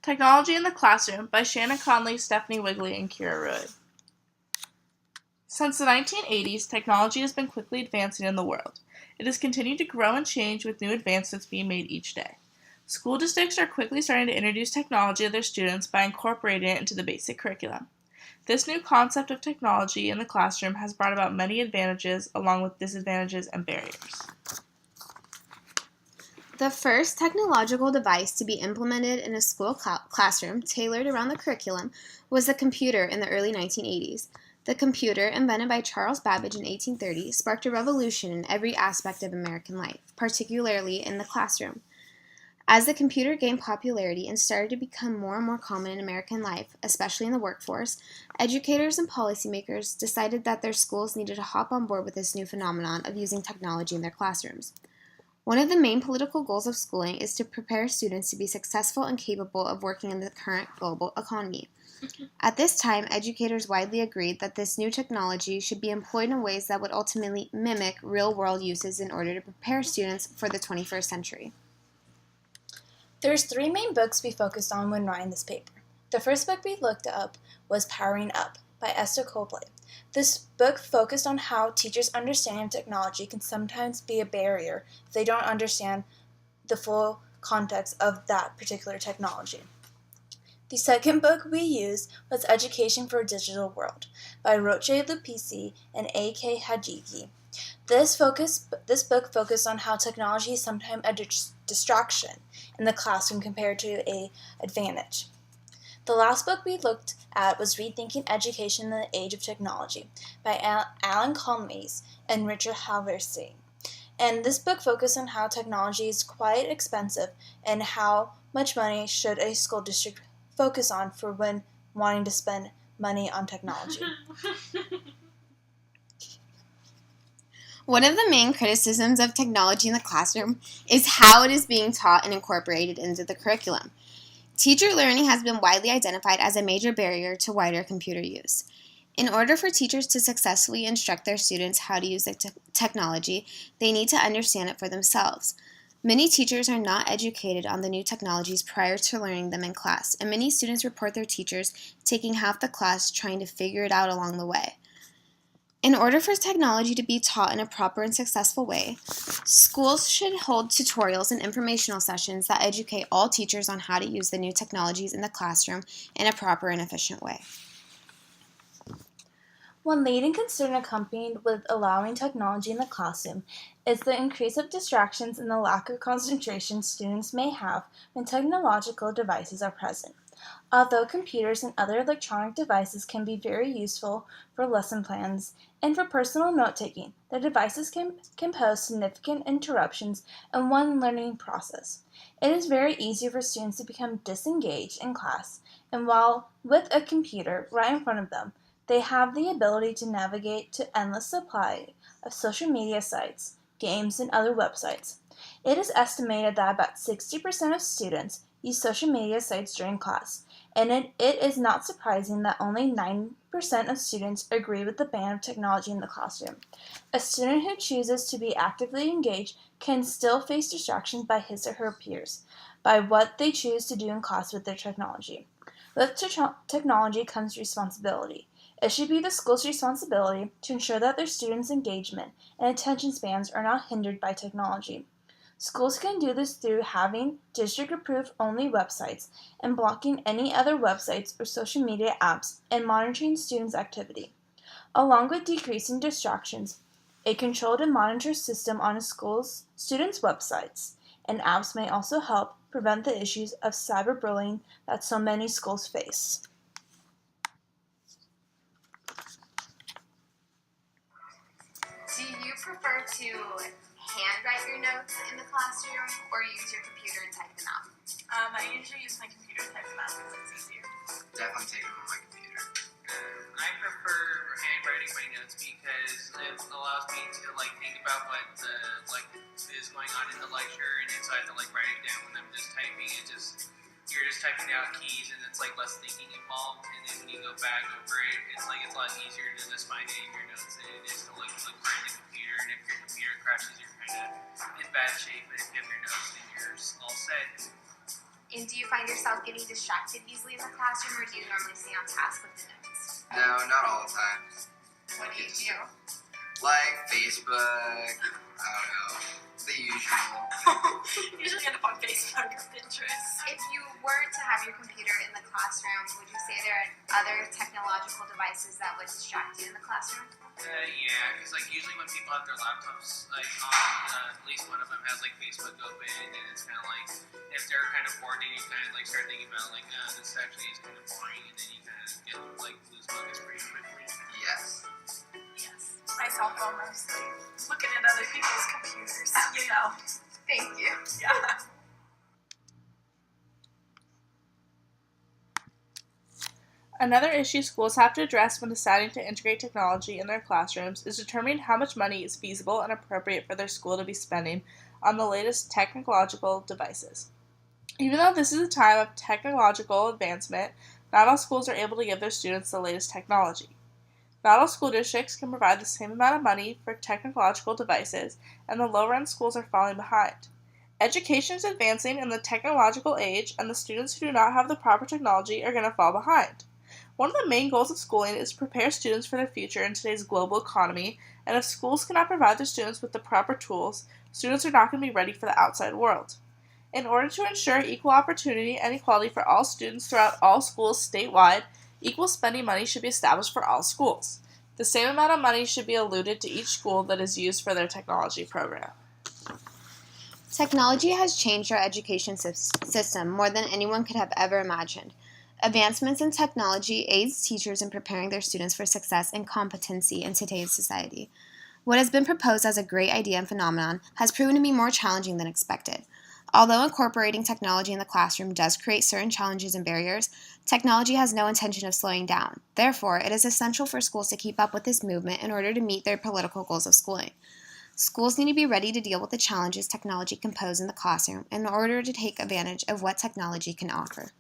Technology in the Classroom by Shannon Conley, Stephanie Wigley, and Kira Roy. Since the 1980s, technology has been quickly advancing in the world. It has continued to grow and change with new advancements being made each day. School districts are quickly starting to introduce technology to their students by incorporating it into the basic curriculum. This new concept of technology in the classroom has brought about many advantages along with disadvantages and barriers. The first technological device to be implemented in a school classroom tailored around the curriculum was the computer in the early 1980s. The computer, invented by Charles Babbage in 1830, sparked a revolution in every aspect of American life, particularly in the classroom. As the computer gained popularity and started to become more and more common in American life, especially in the workforce, educators and policymakers decided that their schools needed to hop on board with this new phenomenon of using technology in their classrooms. One of the main political goals of schooling is to prepare students to be successful and capable of working in the current global economy. At this time, educators widely agreed that this new technology should be employed in ways that would ultimately mimic real-world uses in order to prepare students for the 21st century. There's 3 main books we focused on when writing this paper. The first book we looked up was Powering Up by Esther Cobley. This book focused on how teachers' understanding of technology can sometimes be a barrier if they don't understand the full context of that particular technology. The second book we used was Education for a Digital World by Roche Lupisi and A.K. Hajiki. This book focused on how technology is sometimes a distraction in the classroom compared to an advantage. The last book we looked at was Rethinking Education in the Age of Technology by Alan Colmes and Richard Halverson. And this book focused on how technology is quite expensive and how much money should a school district focus on for when wanting to spend money on technology. One of the main criticisms of technology in the classroom is how it is being taught and incorporated into the curriculum. Teacher learning has been widely identified as a major barrier to wider computer use. In order for teachers to successfully instruct their students how to use the technology, they need to understand it for themselves. Many teachers are not educated on the new technologies prior to learning them in class, and many students report their teachers taking half the class trying to figure it out along the way. In order for technology to be taught in a proper and successful way, schools should hold tutorials and informational sessions that educate all teachers on how to use the new technologies in the classroom in a proper and efficient way. One leading concern accompanied with allowing technology in the classroom is the increase of distractions and the lack of concentration students may have when technological devices are present. Although computers and other electronic devices can be very useful for lesson plans and for personal note-taking, the devices can pose significant interruptions in one learning process. It is very easy for students to become disengaged in class, and while with a computer right in front of them, they have the ability to navigate to endless supply of social media sites, games, and other websites. It is estimated that about 60% of students use social media sites during class, and it is not surprising that only 9% of students agree with the ban of technology in the classroom. A student who chooses to be actively engaged can still face distractions by his or her peers, by what they choose to do in class with their technology. With technology comes responsibility. It should be the school's responsibility to ensure that their students' engagement and attention spans are not hindered by technology. Schools can do this through having district-approved only websites and blocking any other websites or social media apps and monitoring students' activity. Along with decreasing distractions, a controlled and monitored system on a school's students' websites and apps may also help prevent the issues of cyberbullying that so many schools face. Do you prefer to handwrite your notes in the classroom or use your computer and type them out? I usually use my computer to type them out because it's easier. Definitely take them on my computer. I prefer handwriting my notes because it allows me to think about what is going on in the lecture, and so I have to write it down. When I'm just typing, you're just typing out keys, and it's less thinking involved. And then when you go back over it, it's a lot easier to just find it in your notes than it is to look for in the computer. And if your computer crashes, you're kind of in bad shape. But if you have your notes, then you're all set. And do you find yourself getting distracted easily in the classroom, or do you normally stay on task with the notes? No, not all the time. What do you do? Like Facebook, I don't know, the usual. Usually end up on Facebook or Pinterest. If you were to have your computer in the classroom, would you say there are other technological devices that would distract you in the classroom? Yeah, because like usually when people have their laptops like on, at least one of them has like Facebook open, and it's kind of like if they're kind of bored, then you kind of like start thinking about like, this actually is kind of boring, and then you kind of get like lose focus pretty quickly. Yes. Yes. My cell phone mostly. Looking at other people's computers. You know. Thank you. Yeah. Another issue schools have to address when deciding to integrate technology in their classrooms is determining how much money is feasible and appropriate for their school to be spending on the latest technological devices. Even though this is a time of technological advancement, not all schools are able to give their students the latest technology. Not all school districts can provide the same amount of money for technological devices, and the lower-end schools are falling behind. Education is advancing in the technological age, and the students who do not have the proper technology are going to fall behind. One of the main goals of schooling is to prepare students for their future in today's global economy, and if schools cannot provide their students with the proper tools, students are not going to be ready for the outside world. In order to ensure equal opportunity and equality for all students throughout all schools statewide, equal spending money should be established for all schools. The same amount of money should be allotted to each school that is used for their technology program. Technology has changed our education system more than anyone could have ever imagined. Advancements in technology aids teachers in preparing their students for success and competency in today's society. What has been proposed as a great idea and phenomenon has proven to be more challenging than expected. Although incorporating technology in the classroom does create certain challenges and barriers, technology has no intention of slowing down. Therefore, it is essential for schools to keep up with this movement in order to meet their political goals of schooling. Schools need to be ready to deal with the challenges technology can pose in the classroom in order to take advantage of what technology can offer.